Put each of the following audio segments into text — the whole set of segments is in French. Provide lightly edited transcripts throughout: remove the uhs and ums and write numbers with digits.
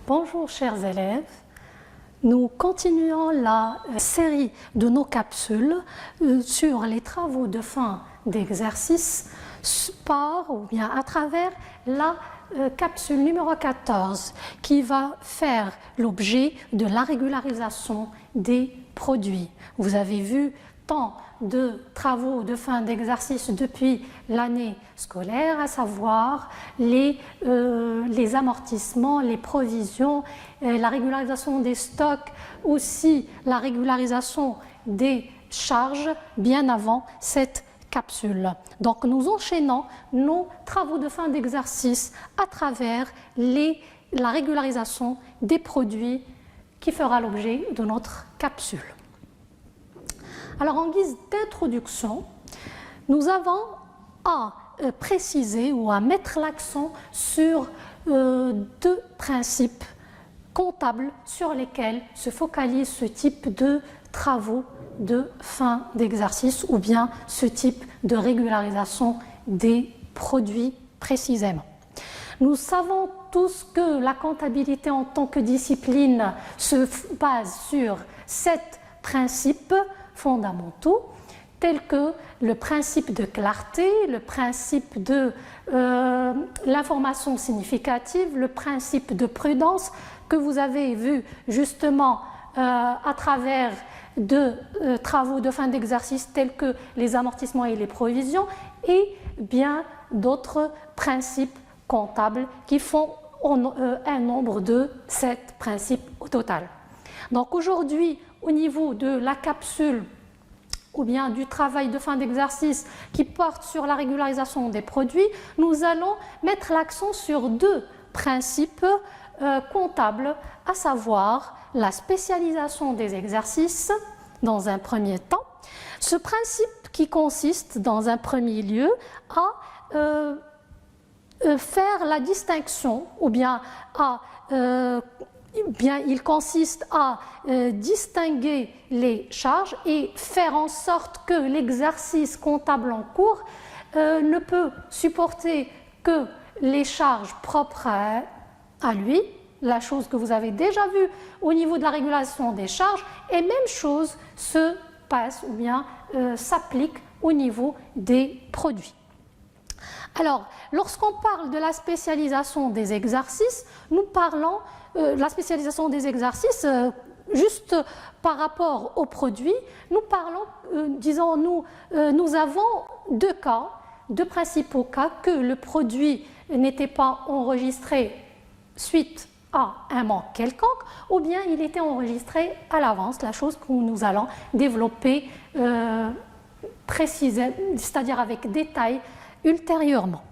Bonjour chers élèves, nous continuons la série de nos capsules sur les travaux de fin d'exercice par ou bien à travers la capsule numéro 14 qui va faire l'objet de la régularisation des produits. Vous avez vu tant de travaux de fin d'exercice depuis l'année scolaire, à savoir les amortissements, les provisions, la régularisation des stocks, aussi la régularisation des charges bien avant cette capsule. Donc nous enchaînons nos travaux de fin d'exercice à travers la régularisation des produits qui fera l'objet de notre capsule. Alors en guise d'introduction, nous avons à préciser ou à mettre l'accent sur deux principes comptables sur lesquels se focalise ce type de travaux de fin d'exercice ou bien ce type de régularisation des produits précisément. Nous savons tous que la comptabilité en tant que discipline se base sur 7 principes fondamentaux tels que le principe de clarté, le principe de l'information significative, le principe de prudence que vous avez vu justement à travers de travaux de fin d'exercice tels que les amortissements et les provisions et bien d'autres principes comptables qui font un nombre de 7 principes au total. Donc aujourd'hui, au niveau de la capsule ou bien du travail de fin d'exercice qui porte sur la régularisation des produits, nous allons mettre l'accent sur 2 principes comptables, à savoir la spécialisation des exercices dans un premier temps. Ce principe qui consiste dans un premier lieu à faire la distinction ou bien il consiste à distinguer les charges et faire en sorte que l'exercice comptable en cours ne peut supporter que les charges propres à lui, la chose que vous avez déjà vue au niveau de la régulation des charges, et même chose se passe ou bien s'applique au niveau des produits. Alors, lorsqu'on parle de la spécialisation des exercices, nous parlons la spécialisation des exercices juste par rapport aux produits. Nous parlons, disons-nous, nous avons 2 cas, 2 principaux cas, que le produit n'était pas enregistré suite à un manque quelconque, ou bien il était enregistré à l'avance, la chose que nous allons développer précisément, c'est-à-dire avec détail ultérieurement.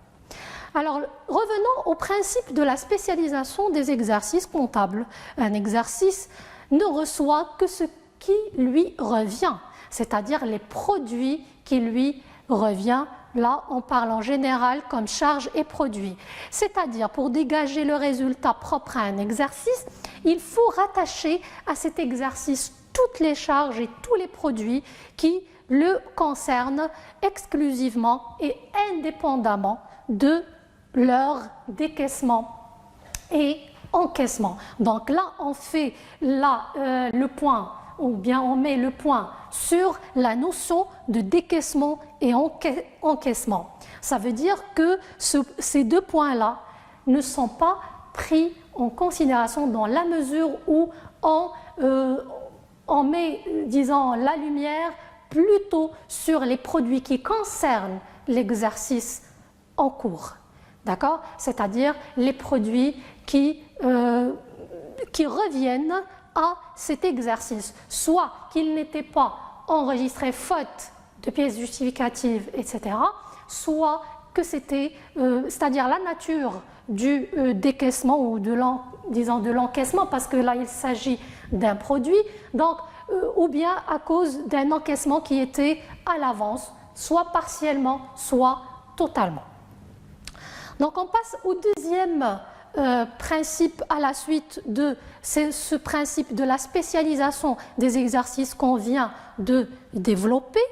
Alors, revenons au principe de la spécialisation des exercices comptables. Un exercice ne reçoit que ce qui lui revient, c'est-à-dire les produits qui lui reviennent. Là, on parle en général comme charges et produits. C'est-à-dire, pour dégager le résultat propre à un exercice, il faut rattacher à cet exercice toutes les charges et tous les produits qui le concernent exclusivement et indépendamment de leur décaissement et encaissement. Donc là, on fait le point, ou bien on met le point sur la notion de décaissement et encaissement. Ça veut dire que ces 2 points-là ne sont pas pris en considération dans la mesure où on met, disons, la lumière plutôt sur les produits qui concernent l'exercice en cours. D'accord? C'est-à-dire les produits qui reviennent à cet exercice, soit qu'ils n'étaient pas enregistrés faute de pièces justificatives, etc., soit que c'était, c'est-à-dire la nature du décaissement ou de l'encaissement, parce que là il s'agit d'un produit, donc, ou bien à cause d'un encaissement qui était à l'avance, soit partiellement, soit totalement. Donc on passe au deuxième principe à la suite de ce principe de la spécialisation des exercices qu'on vient de développer.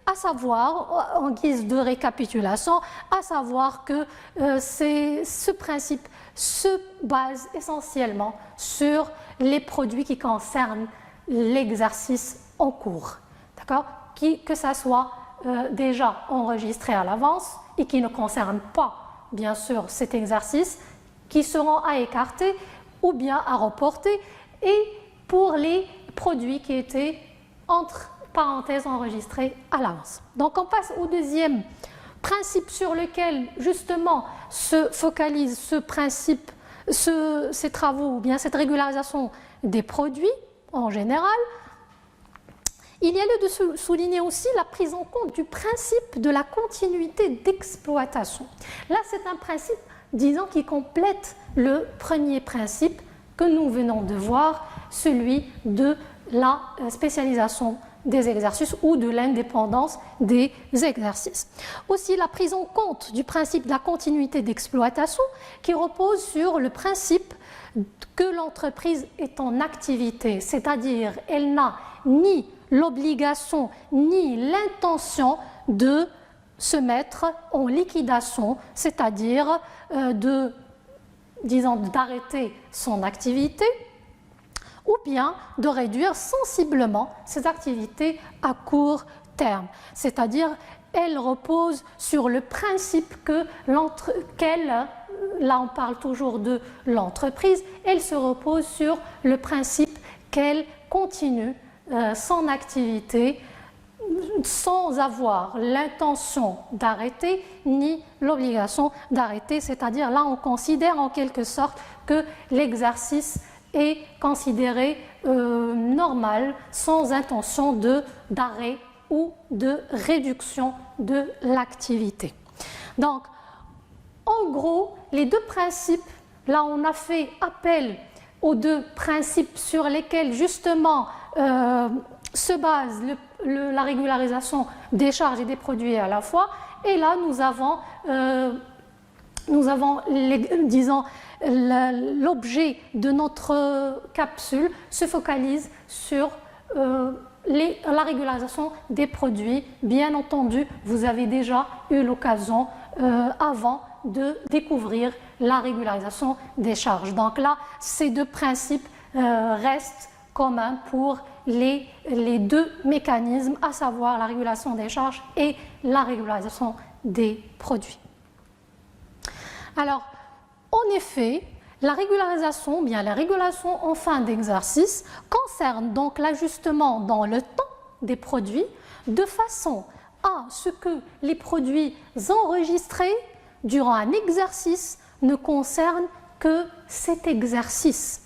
à savoir, en guise de récapitulation, à savoir que ce principe se base essentiellement sur les produits qui concernent l'exercice en cours, d'accord? Que ça soit déjà enregistré à l'avance et qui ne concerne pas, bien sûr, cet exercice, qui seront à écarter ou bien à reporter, et pour les produits qui étaient entre parenthèses enregistrés à l'avance. Donc on passe au deuxième principe sur lequel justement se focalise ce principe, ces travaux ou bien cette régularisation des produits en général. Il y a lieu de souligner aussi la prise en compte du principe de la continuité d'exploitation. Là, c'est un principe, disons, qui complète le premier principe que nous venons de voir, celui de la spécialisation des exercices ou de l'indépendance des exercices. Aussi, la prise en compte du principe de la continuité d'exploitation qui repose sur le principe que l'entreprise est en activité, c'est-à-dire elle n'a ni l'obligation ni l'intention de se mettre en liquidation, c'est-à-dire d'arrêter son activité ou bien de réduire sensiblement ses activités à court terme. C'est-à-dire, elle repose sur le principe là on parle toujours de l'entreprise, elle se repose sur le principe qu'elle continue son activité sans avoir l'intention d'arrêter ni l'obligation d'arrêter, c'est-à-dire là on considère en quelque sorte que l'exercice est considéré normal sans intention d'arrêt ou de réduction de l'activité. Donc en gros, les deux principes, là on a fait appel aux deux principes sur lesquels justement se base la régularisation des charges et des produits à la fois. Et là, nous avons l'objet de notre capsule se focalise sur la régularisation des produits. Bien entendu, vous avez déjà eu l'occasion avant de découvrir la régularisation des charges. Donc là, ces deux principes restent communs pour les deux mécanismes, à savoir la régulation des charges et la régularisation des produits. Alors, en effet, la régularisation, bien la régulation en fin d'exercice concerne donc l'ajustement dans le temps des produits de façon à ce que les produits enregistrés durant un exercice ne concernent que cet exercice.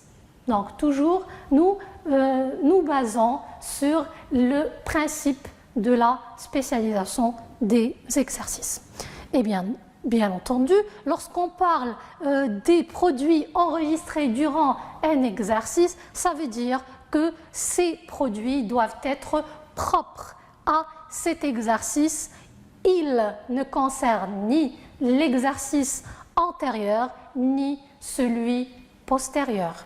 Donc toujours, nous basons sur le principe de la spécialisation des exercices. Et bien entendu, lorsqu'on parle des produits enregistrés durant un exercice, ça veut dire que ces produits doivent être propres à cet exercice. Ils ne concernent ni l'exercice antérieur ni celui postérieur.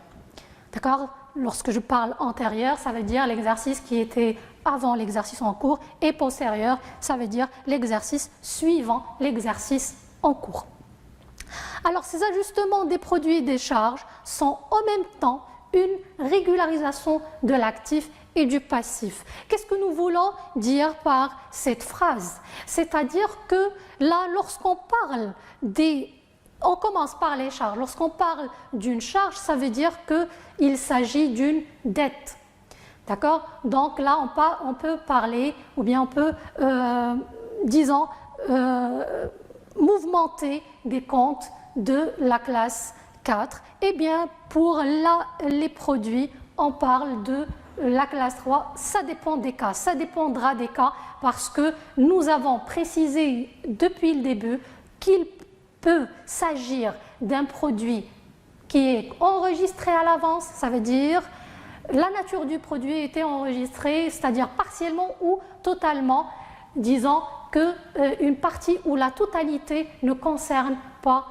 D'accord ? Lorsque je parle antérieur, ça veut dire l'exercice qui était avant l'exercice en cours, et postérieur, ça veut dire l'exercice suivant l'exercice en cours. Alors, ces ajustements des produits et des charges sont en même temps une régularisation de l'actif et du passif. Qu'est-ce que nous voulons dire par cette phrase? C'est-à-dire que là, lorsqu'on parle on commence par les charges. Lorsqu'on parle d'une charge, ça veut dire qu'il s'agit d'une dette. D'accord? Donc là, on peut parler, ou bien on peut, mouvementer des comptes de la classe 4. Eh bien, pour les produits, on parle de la classe 3. Ça dépend des cas, ça dépendra des cas, parce que nous avons précisé depuis le début qu'il peut s'agir d'un produit qui est enregistré à l'avance, ça veut dire la nature du produit a été enregistrée, c'est-à-dire partiellement ou totalement, disons qu'une partie ou la totalité ne concerne pas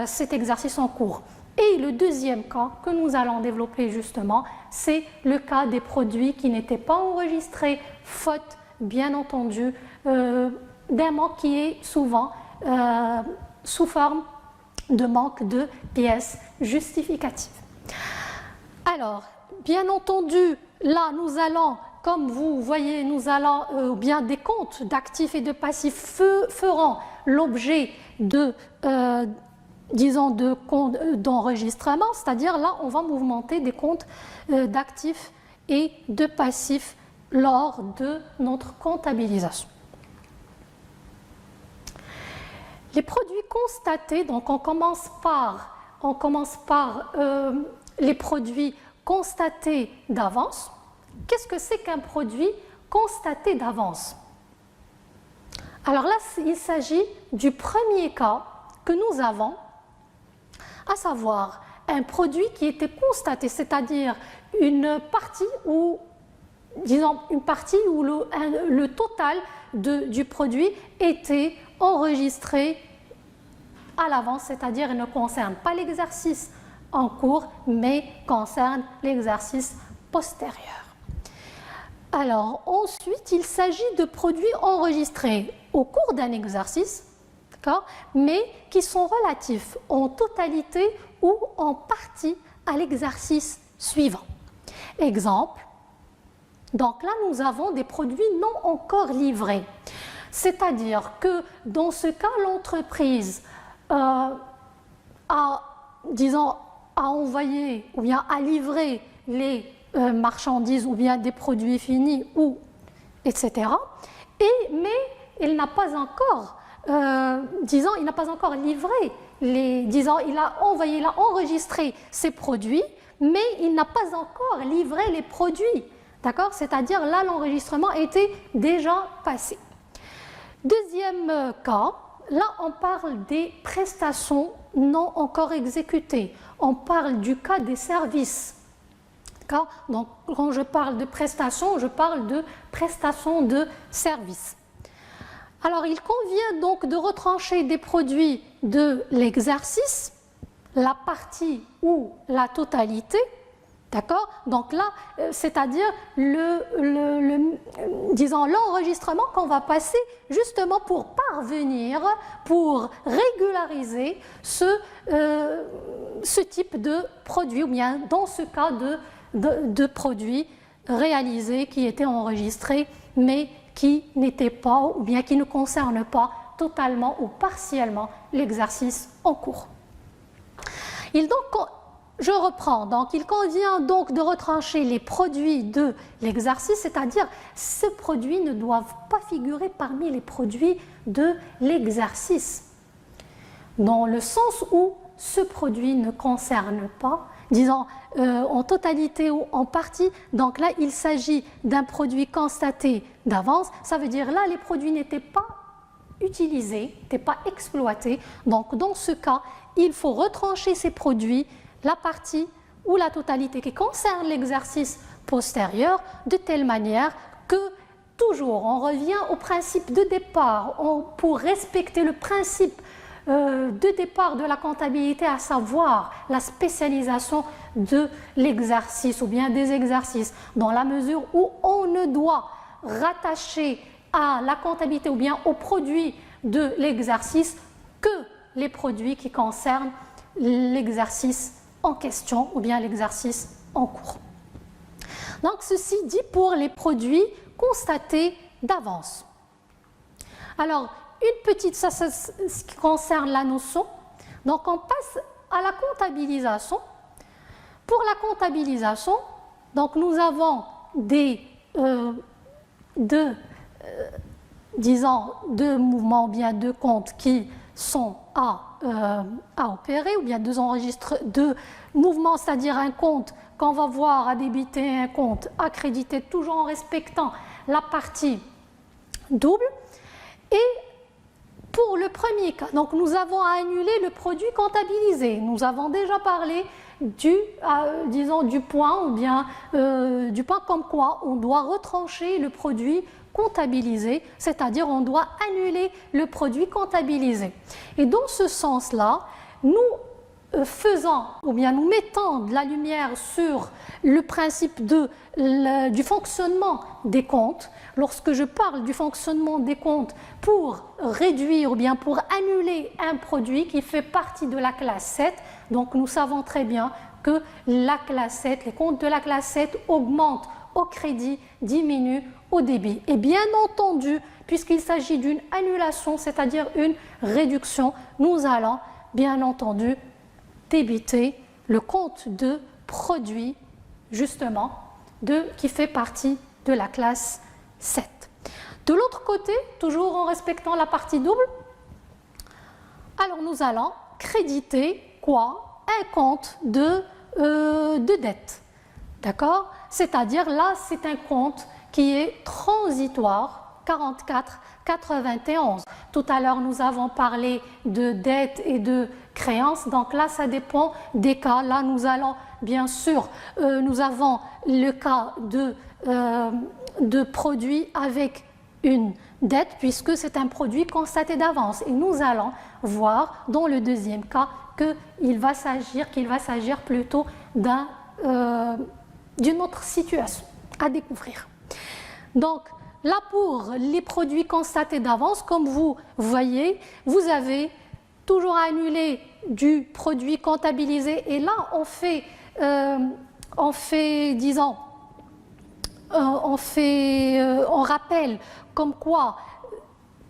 cet exercice en cours. Et le deuxième cas que nous allons développer justement, c'est le cas des produits qui n'étaient pas enregistrés faute bien entendu, d'un manque qui est souvent sous forme de manque de pièces justificatives. Alors, bien entendu, là, nous allons, comme vous voyez, nous allons, bien des comptes d'actifs et de passifs feront l'objet de, disons, d'enregistrement, c'est-à-dire là, on va mouvementer des comptes d'actifs et de passifs lors de notre comptabilisation. Les produits constatés, donc on commence par les produits constatés d'avance. Qu'est-ce que c'est qu'un produit constaté d'avance? Alors là, il s'agit du premier cas que nous avons, à savoir un produit qui était constaté, c'est-à-dire une partie où, disons, le total du produit était enregistré à l'avance, c'est-à-dire il ne concerne pas l'exercice en cours, mais concerne l'exercice postérieur. Alors ensuite, il s'agit de produits enregistrés au cours d'un exercice, mais qui sont relatifs en totalité ou en partie à l'exercice suivant. Exemple, donc là nous avons des produits non encore livrés. C'est-à-dire que dans ce cas, l'entreprise a envoyé ou bien a livré les marchandises ou bien des produits finis, etc. Mais il n'a pas encore, il n'a pas encore livré, il a enregistré ces produits, mais il n'a pas encore livré les produits. D'accord? C'est-à-dire là, l'enregistrement était déjà passé. Deuxième cas, là on parle des prestations non encore exécutées. On parle du cas des services. Donc quand je parle de prestations, je parle de prestations de services. Alors il convient donc de retrancher des produits de l'exercice, la partie ou la totalité. D'accord? Donc là, c'est-à-dire l'enregistrement qu'on va passer justement pour parvenir, pour régulariser ce type de produit, ou bien dans ce cas de produits réalisés qui étaient enregistrés, mais qui n'étaient pas, ou bien qui ne concernent pas totalement ou partiellement l'exercice en cours. Je reprends, donc il convient donc de retrancher les produits de l'exercice, c'est-à-dire ces produits ne doivent pas figurer parmi les produits de l'exercice, dans le sens où ce produit ne concerne pas, disons en totalité ou en partie, donc là il s'agit d'un produit constaté d'avance, ça veut dire là les produits n'étaient pas utilisés, n'étaient pas exploités, donc dans ce cas il faut retrancher ces produits, la partie ou la totalité qui concerne l'exercice postérieur, de telle manière que toujours on revient au principe de départ, pour respecter le principe de départ de la comptabilité, à savoir la spécialisation de l'exercice ou bien des exercices, dans la mesure où on ne doit rattacher à la comptabilité ou bien aux produits de l'exercice que les produits qui concernent l'exercice en question ou bien l'exercice en cours. Donc ceci dit pour les produits constatés d'avance. Alors une petite, ça c'est ce qui concerne la notion. Donc on passe à la comptabilisation. Pour la comptabilisation, donc nous avons deux mouvements ou bien deux comptes qui sont à opérer, ou bien deux mouvements, c'est-à-dire un compte qu'on va voir à débiter et un compte à créditer, toujours en respectant la partie double. Et pour le premier cas, donc nous avons à annuler le produit comptabilisé. Nous avons déjà parlé du point, ou bien du point comme quoi on doit retrancher le produit comptabilisé, c'est-à-dire on doit annuler le produit comptabilisé. Et dans ce sens-là, nous faisant ou bien nous mettons de la lumière sur le principe du fonctionnement des comptes, lorsque je parle du fonctionnement des comptes pour réduire ou bien pour annuler un produit qui fait partie de la classe 7, donc nous savons très bien que la classe 7, les comptes de la classe 7 augmentent au crédit, diminuent au débit. Et bien entendu, puisqu'il s'agit d'une annulation, c'est-à-dire une réduction, nous allons bien entendu débiter le compte de produit justement qui fait partie de la classe 7. De l'autre côté, toujours en respectant la partie double, alors nous allons créditer quoi? Un compte de dette. D'accord? C'est-à-dire là, c'est un compte qui est transitoire, 44,91. Tout à l'heure, nous avons parlé de dette et de créance. Donc là, ça dépend des cas. Là, nous allons, bien sûr, nous avons le cas de produit avec une dette, puisque c'est un produit constaté d'avance. Et nous allons voir dans le deuxième cas qu'il va s'agir plutôt d'une autre situation à découvrir. Donc, là, pour les produits constatés d'avance, comme vous voyez, vous avez toujours à annuler du produit comptabilisé. Et là, on rappelle comme quoi,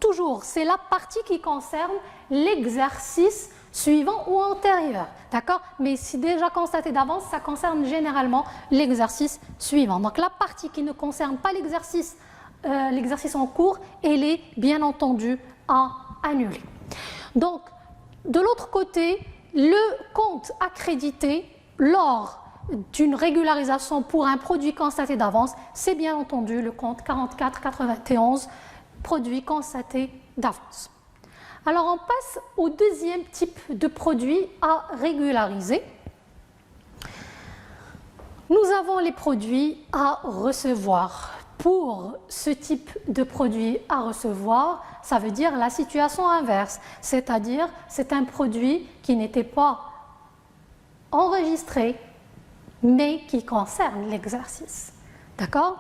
toujours, c'est la partie qui concerne l'exercice suivant ou antérieur, d'accord? Mais si déjà constaté d'avance, ça concerne généralement l'exercice suivant. Donc la partie qui ne concerne pas l'exercice en cours, elle est bien entendu à annuler. Donc, de l'autre côté, le compte accrédité lors d'une régularisation pour un produit constaté d'avance, c'est bien entendu le compte 44,91, produit constaté d'avance. Alors on passe au deuxième type de produit à régulariser. Nous avons les produits à recevoir. Pour ce type de produit à recevoir, ça veut dire la situation inverse, c'est-à-dire c'est un produit qui n'était pas enregistré, mais qui concerne l'exercice. D'accord?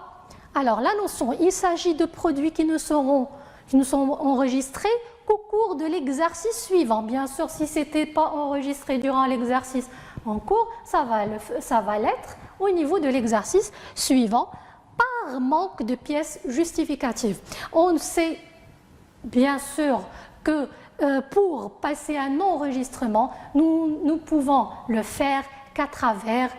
Alors la notion, il s'agit de produits qui ne sont enregistrés qu'au cours de l'exercice suivant. Bien sûr, si ce n'était pas enregistré durant l'exercice en cours, ça va l'être au niveau de l'exercice suivant par manque de pièces justificatives. On sait bien sûr que pour passer un enregistrement, nous pouvons le faire qu'à travers,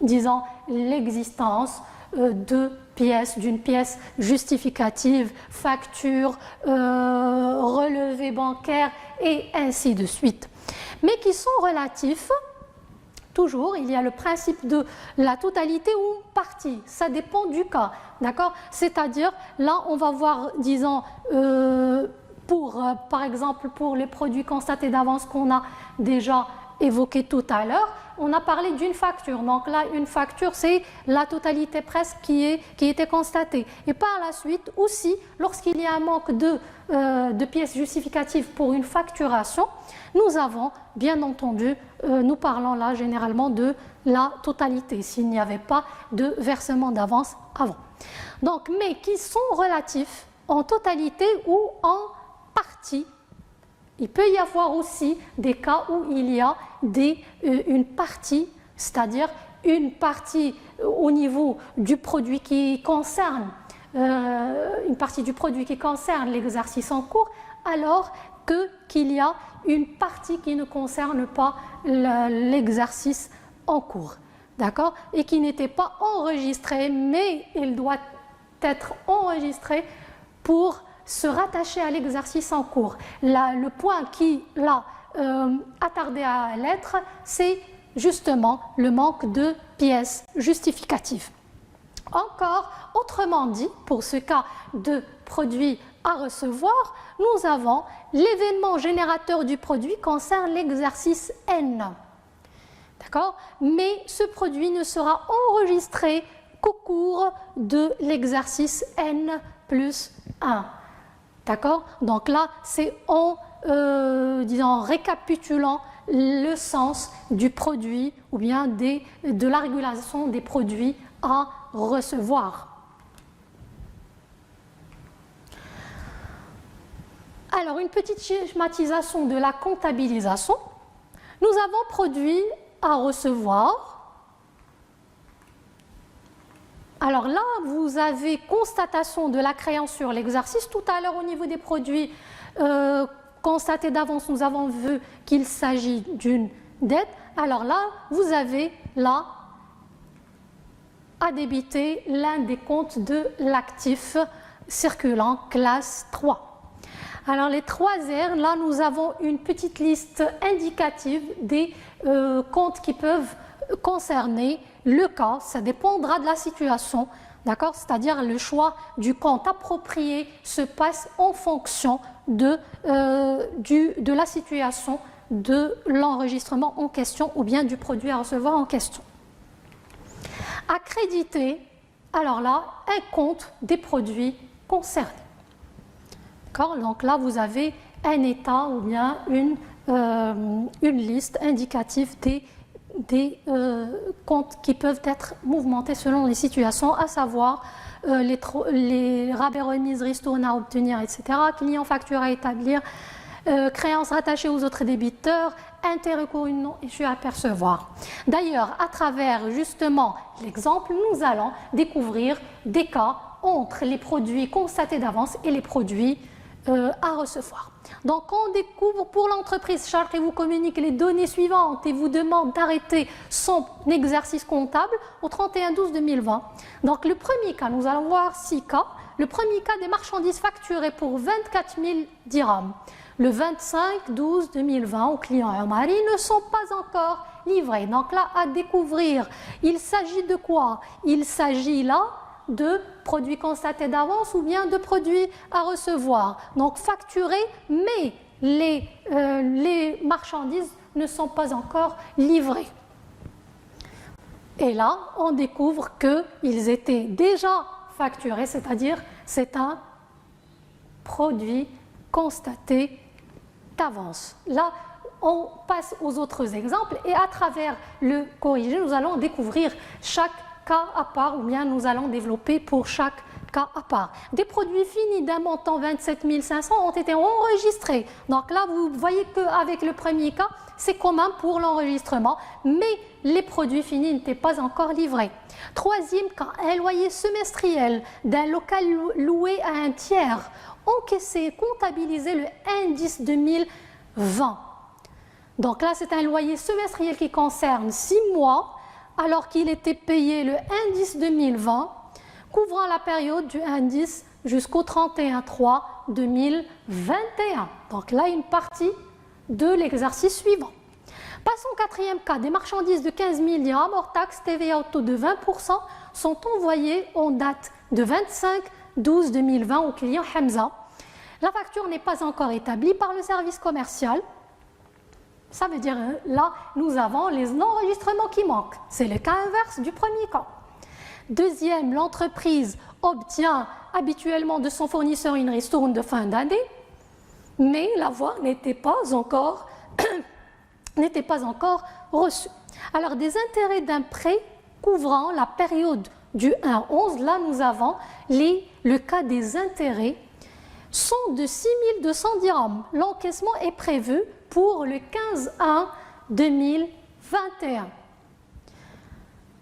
disons, l'existence d'une pièce justificative, facture, relevé bancaire et ainsi de suite. Mais qui sont relatifs, toujours, il y a le principe de la totalité ou partie, ça dépend du cas, d'accord? C'est-à-dire, là, on va voir, disons, par exemple, pour les produits constatés d'avance qu'on a déjà évoqué tout à l'heure, on a parlé d'une facture. Donc là, une facture, c'est la totalité presque qui était constatée. Et par la suite aussi, lorsqu'il y a un manque de pièces justificatives pour une facturation, nous avons, bien entendu, nous parlons là généralement de la totalité, s'il n'y avait pas de versement d'avance avant. Donc, mais qui sont relatifs en totalité ou en partie. Il peut y avoir aussi des cas où il y a une partie, c'est-à-dire une partie au niveau du produit qui concerne, une partie du produit qui concerne l'exercice en cours, alors qu'il y a une partie qui ne concerne pas l'exercice en cours, d'accord? Et qui n'était pas enregistré, mais il doit être enregistré pour se rattacher à l'exercice en cours. Le point qui l'a attardé à l'être, c'est justement le manque de pièces justificatives. Encore, autrement dit, pour ce cas de produit à recevoir, nous avons l'événement générateur du produit concerne l'exercice N. D'accord? Mais ce produit ne sera enregistré qu'au cours de l'exercice N plus 1. D'accord? Donc là, c'est en récapitulant le sens du produit ou bien de la régularisation des produits à recevoir. Alors, une petite schématisation de la comptabilisation. Nous avons produit à recevoir. Alors là, vous avez constatation de la créance sur l'exercice. Tout à l'heure, au niveau des produits constatés d'avance, nous avons vu qu'il s'agit d'une dette. Alors là, vous avez là à débiter l'un des comptes de l'actif circulant classe 3. Alors les 3 R, là nous avons une petite liste indicative des comptes qui peuvent concerner le cas, ça dépendra de la situation, d'accord? C'est-à-dire le choix du compte approprié se passe en fonction de la situation de l'enregistrement en question ou bien du produit à recevoir en question. À créditer, alors là, un compte des produits concernés. Donc là, vous avez un état ou bien une liste indicative des comptes qui peuvent être mouvementés selon les situations, à savoir les rabais, remises, ristournes à obtenir, etc., clients facture à établir, créances rattachées aux autres débiteurs, intérêts courus non échus à percevoir. D'ailleurs, à travers justement l'exemple, nous allons découvrir des cas entre les produits constatés d'avance et les produits à recevoir. Donc on découvre pour l'entreprise Sharqi vous communique les données suivantes et vous demande d'arrêter son exercice comptable au 31/12/2020. Donc le premier cas, nous allons voir 6 cas. Le premier cas des marchandises facturées pour 24 000 dirhams. Le 25/12/2020 aux clients Omari ne sont pas encore livrés. Donc là à découvrir, il s'agit de quoi? Il s'agit là de produits constatés d'avance ou bien de produits à recevoir. Donc facturés, mais les marchandises ne sont pas encore livrées. Et là, on découvre qu'ils étaient déjà facturés, c'est-à-dire c'est un produit constaté d'avance. Là, on passe aux autres exemples et à travers le corrigé, nous allons découvrir chaque cas à part ou bien nous allons développer pour chaque cas à part. Des produits finis d'un montant 27 500 ont été enregistrés. Donc là, vous voyez qu'avec le premier cas, c'est commun pour l'enregistrement, mais les produits finis n'étaient pas encore livrés. Troisième cas, un loyer semestriel d'un local loué à un tiers, encaissé et comptabilisé le indice 2020. Donc là, c'est un loyer semestriel qui concerne 6 mois, alors qu'il était payé le indice 2020, couvrant la période du indice jusqu'au 31/3/2021. Donc là, une partie de l'exercice suivant. Passons au quatrième cas. Des marchandises de 15 000 dirhams hors taxe TVA au taux de 20% sont envoyées en date de 25/12/2020 au client Hamza. La facture n'est pas encore établie par le service commercial. Ça veut dire, là, nous avons les enregistrements qui manquent. C'est le cas inverse du premier cas. Deuxième, l'entreprise obtient habituellement de son fournisseur une ristourne de fin d'année, mais l'avoir n'était pas encore reçue. Alors, des intérêts d'un prêt couvrant la période du 1/11, là, nous avons le cas des intérêts sont de 6 200 dirhams. L'encaissement est prévu pour le 15/1/2021.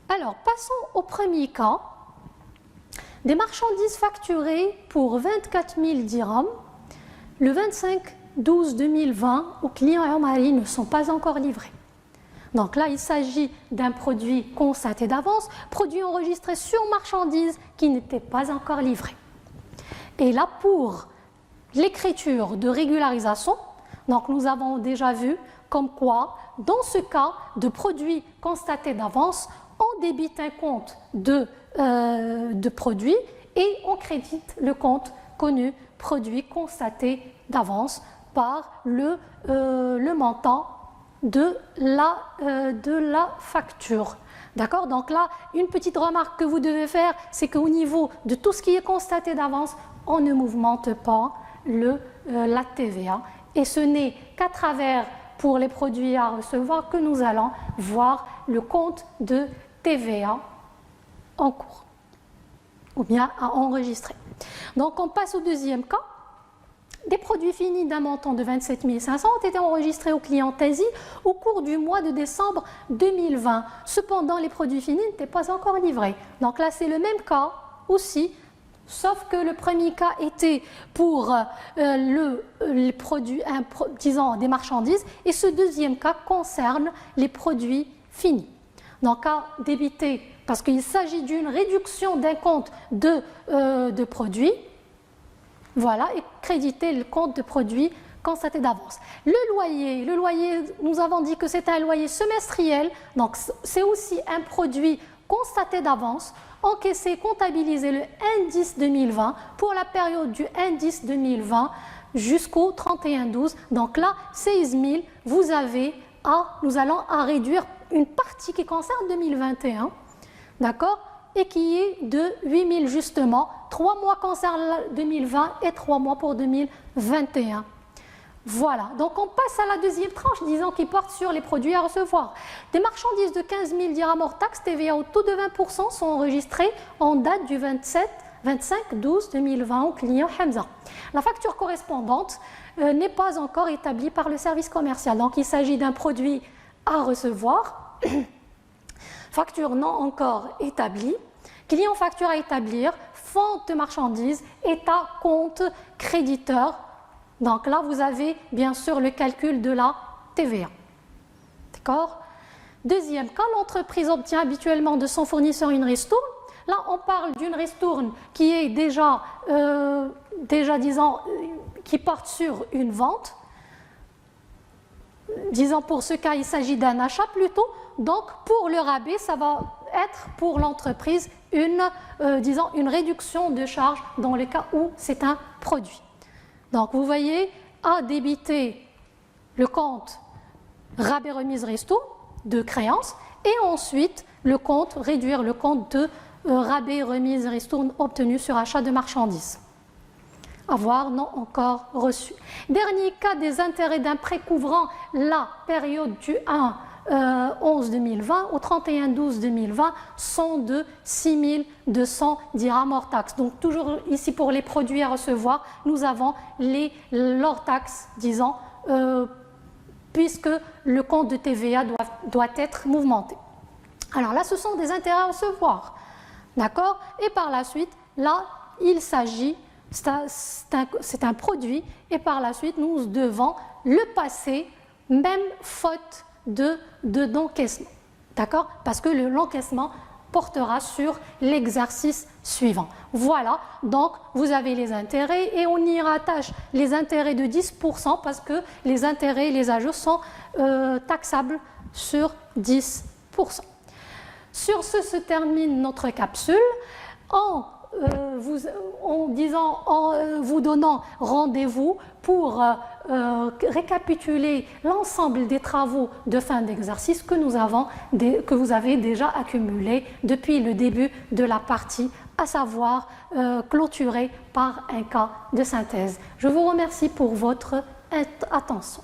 Alors, passons au premier cas. Des marchandises facturées pour 24 000 dirhams le 25/12/2020 aux clients Omari ne sont pas encore livrés. Donc là, il s'agit d'un produit constaté d'avance, produit enregistré sur marchandises qui n'étaient pas encore livrées. Et là, pour l'écriture de régularisation, donc nous avons déjà vu comme quoi, dans ce cas de produits constatés d'avance, on débite un compte de produit et on crédite le compte connu produit constaté d'avance par le montant de la facture. D'accord? Donc là, une petite remarque que vous devez faire, c'est qu'au niveau de tout ce qui est constaté d'avance, on ne mouvemente pas la TVA. Et ce n'est qu'à travers pour les produits à recevoir que nous allons voir le compte de TVA en cours ou bien à enregistrer. Donc on passe au deuxième cas. Des produits finis d'un montant de 27 500 ont été enregistrés au client TASI au cours du mois de décembre 2020. Cependant, les produits finis n'étaient pas encore livrés. Donc là, c'est le même cas aussi, sauf que le premier cas était pour les produits, disons, des marchandises, et ce deuxième cas concerne les produits finis. Donc à débiter, parce qu'il s'agit d'une réduction d'un compte de produits, voilà, et créditer le compte de produits constaté d'avance. Le loyer, nous avons dit que c'est un loyer semestriel, donc c'est aussi un produit constaté d'avance, encaissé, comptabilisé le indice 2020 pour la période du indice 2020 jusqu'au 31/12. Donc là, 16 000, nous allons réduire une partie qui concerne 2021, d'accord, et qui est de 8 000 justement. 3 mois concernent 2020 et 3 mois pour 2021. Voilà, donc on passe à la deuxième tranche, disons, qui porte sur les produits à recevoir. Des marchandises de 15 000 dirhams hors taxe TVA au taux de 20% sont enregistrées en date du 25/12/2020 au client Hamza. La facture correspondante n'est pas encore établie par le service commercial. Donc il s'agit d'un produit à recevoir, facture non encore établie, client facture à établir, fonds de marchandises, état, compte, créditeur. Donc là, vous avez bien sûr le calcul de la TVA. D'accord? Deuxième cas, l'entreprise obtient habituellement de son fournisseur une ristourne. Là, on parle d'une ristourne qui est déjà disons, qui porte sur une vente. Disons, pour ce cas, il s'agit d'un achat plutôt. Donc, pour le rabais, ça va être pour l'entreprise une réduction de charge dans le cas où c'est un produit. Donc, vous voyez, à débiter le compte rabais remise ristourne de créance et ensuite réduire le compte de rabais remise ristourne obtenu sur achat de marchandises. Avoir non encore reçu. Dernier cas, des intérêts d'un prêt couvrant la période du 1/11/2020 au 31/12/2020 sont de 6 200 dirhams hors taxe. Donc toujours ici pour les produits à recevoir, nous avons l'hors taxe, disons, puisque le compte de TVA doit être mouvementé. Alors là, ce sont des intérêts à recevoir, d'accord? Et par la suite, là, il s'agit, c'est un produit, et par la suite, nous devons le passer, même faute d'encaissement, d'accord? Parce que l'encaissement portera sur l'exercice suivant. Voilà, donc vous avez les intérêts et on y rattache les intérêts de 10% parce que les intérêts et les ajouts sont taxables sur 10%. Sur ce se termine notre capsule. En vous donnant rendez-vous pour récapituler l'ensemble des travaux de fin d'exercice que vous avez déjà accumulés depuis le début de la partie, à savoir clôturée par un cas de synthèse. Je vous remercie pour votre attention.